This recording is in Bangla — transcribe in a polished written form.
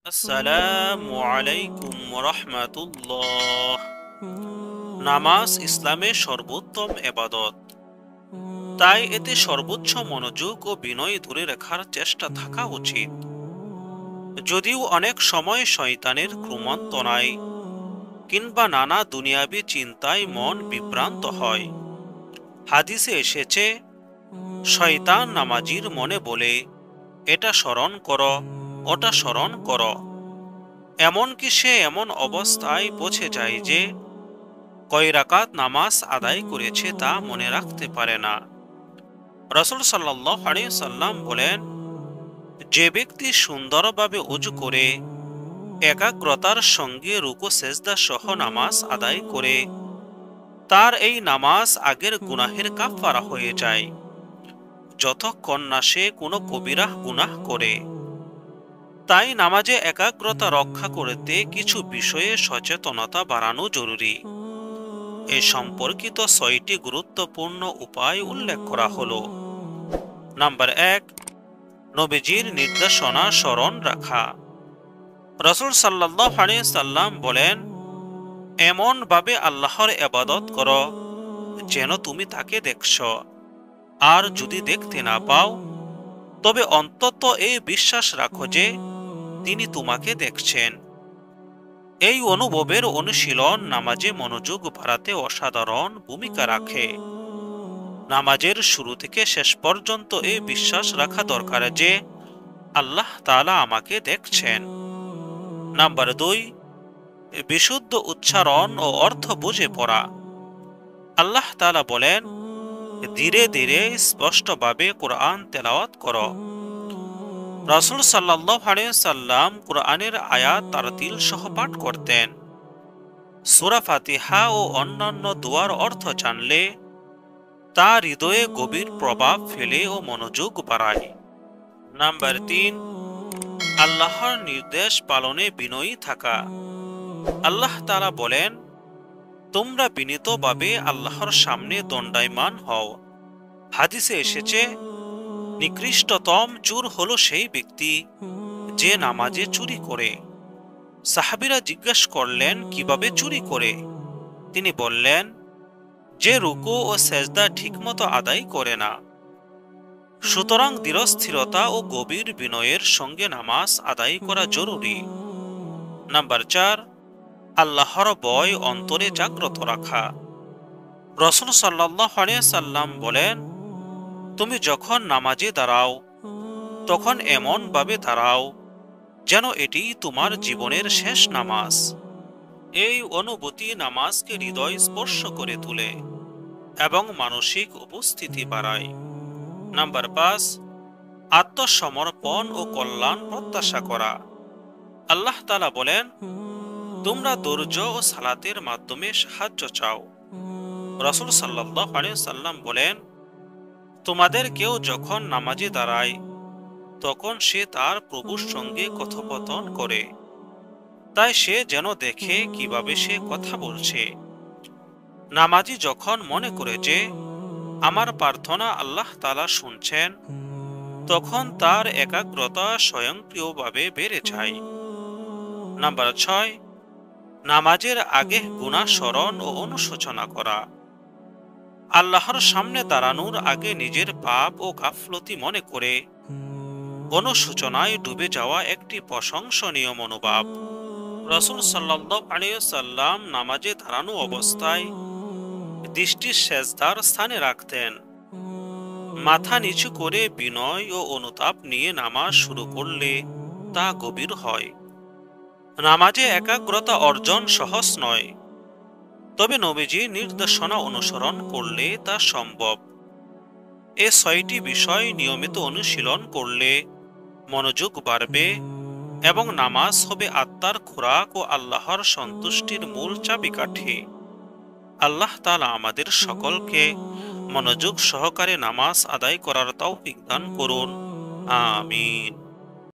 আসসালামু আলাইকুম রাহমাতুল্লাহ। নামাজ ইসলামের সর্বোত্তম ইবাদত, তাই এতে সর্বোচ্চ মনোযোগ ও বিনয় ধরে রাখার চেষ্টা থাকা উচিত। যদিও অনেক সময় শয়তানের কুমন্ত্রণায় কিংবা নানা দুনিয়াবী চিন্তায় মন বিভ্রান্ত হয়। হাদিসে এসেছে, শয়তান নামাজির মনে বলে, এটা স্মরণ করো, ওটা স্মরণ করো। এমনকি সে এমন অবস্থায় পৌঁছে যায় যে কয় রাকাত নামাজ আদায় করেছে তা মনে রাখতে পারে না। রাসূল সাল্লাল্লাহু আলাইহি সাল্লাম বলেন, যে ব্যক্তি সুন্দরভাবে ওযু করে একাগ্রতার সঙ্গে রুকু সেজদা সহ নামাজ আদায় করে, তার এই নামাজ আগের গুনাহের কাফারা হয়ে যায়, যতক্ষণ না সে কোনো কবিরা গুনাহ করে। তাই নামাজে একাগ্রতা রক্ষা করতে কিছু বিষয়ে সচেতনতা বাড়ানো জরুরি। এ সম্পর্কিত ৬টি গুরুত্বপূর্ণ উপায় উল্লেখ করা হলো। নাম্বার ১, নবীজির নির্দেশনা স্মরণ রাখা। রাসূল সাল্লাল্লাহু আলাইহি সাল্লাম বলেন, এমন ভাবে আল্লাহর ইবাদত করো যেন তুমি তাকে দেখছ, আর যদি দেখতে না পাও তবে অন্তত এই বিশ্বাস রাখো যে তিনি তোমাকে দেখছেন। এই অনুভবের অনুশীলন নামাজে মনোযোগ বাড়াতে অসাধারণ ভূমিকা রাখে। নামাজের শুরু থেকে শেষ পর্যন্ত এই বিশ্বাস রাখা দরকার যে আল্লাহ তাআলা আমাকে দেখছেন। নাম্বার ২, বিশুদ্ধ উচ্চারণ ও অর্থ বুঝে পড়া। আল্লাহ তাআলা বলেন, ধীরে ধীরে স্পষ্টভাবে কোরআন তেলাওয়াত করো। রাসূল সাল্লাল্লাহু আলাইহি সাল্লাম কোরআনের আয়াত তারতিল সহ পাঠ করতেন। সূরা ফাতিহা ও অন্যান্য দোয়ার অর্থ জানলে তা হৃদয়ে গভীর প্রভাব ফেলে ও মনোযোগ বাড়ায়। নাম্বার ৩, আল্লাহর নির্দেশ পালনে বিনয়ী থাকা। আল্লাহ তাআলা বলেন, তোমরা বিনীতভাবে আল্লাহর সামনে দণ্ডায়মান হও। হাদিসে এসেছে, নিকৃষ্টতম চোর হলো সেই ব্যক্তি যে নামাজে চুরি করে। সাহাবীরা জিজ্ঞেস করলেন, কিভাবে চুরি করে? তিনি বললেন, যে রুকু ও সেজদা ঠিকমতো আদায় করে না। সুতরাং ধীরস্থিরতা ও গভীর বিনয়ের সঙ্গে নামাজ আদায় করা জরুরি। নাম্বার ৪, আল্লাহর ভয় অন্তরে জাগ্রত রাখা। রাসূল সাল্লাল্লাহু আলাইহি সাল্লাম বলেন, তুমি যখন নামাজে দাঁড়াও তখন এমন ভাবে দাঁড়াও যেন এটি তোমার জীবনের শেষ নামাজ। এই অনুভূতি নামাজকে হৃদয় স্পর্শ করে তোলে এবং মানসিক উপস্থিতি বাড়ায়। নাম্বার ৫, আত্মসমর্পণ ও কল্যাণ প্রত্যাশা করা। আল্লাহ তাআলা বলেন, তোমরা ধৈর্য ও সালাতের মাধ্যমে সাহায্য চাও। রাসূল সাল্লাল্লাহু আলাইহি সাল্লাম বলেন, তোমাদের কেউ যখন নামাজে দাঁড়ায় তখন সে তার প্রভুর সঙ্গে কথোপকথন করে, তাই সে যেন দেখে কিভাবে সে কথা বলছে। নামাজি যখন মনে করে যে আমার প্রার্থনা আল্লাহ তাআলা শুনছেন, তখন তার একাগ্রতা স্বয়ংক্রিয়ভাবে বেড়ে যায়। নাম্বার ৬, নামাজের আগে গুনাহ স্মরণ ও অনুশোচনা করা। আল্লাহর সামনে দাঁড়ানোর আগে নিজের পাপ ও গাফলতি মনে করে অনুশোচনায় ডুবে যাওয়া একটি প্রশংসনীয় মনোভাব। রাসূল সাল্লাল্লাহু আলাইহি সাল্লাম নামাজে দাঁড়ানো অবস্থায় দৃষ্টি সেজদার স্থানে রাখতেন। মাথা নিচু করে বিনয় ও অনুতাপ নিয়ে নামাজ শুরু করলে তা গভীর হয়। নামাজে একাগ্রতা অর্জন সহজ নয়, তবে নবীজির নির্দেশনা অনুসরণ করলে তা সম্ভব। এ ৬টি বিষয় নিয়মিত অনুশীলন করলে মনোযোগ বাড়বে এবং নামাজ হবে আত্মার খোরাক ও আল্লাহর সন্তুষ্টির মূল চাবিকাঠি। আল্লাহ তাআলা আমাদের সকলকে মনোযোগ সহকারে নামাজ আদায় করার তৌফিক দান করুন। আমিন।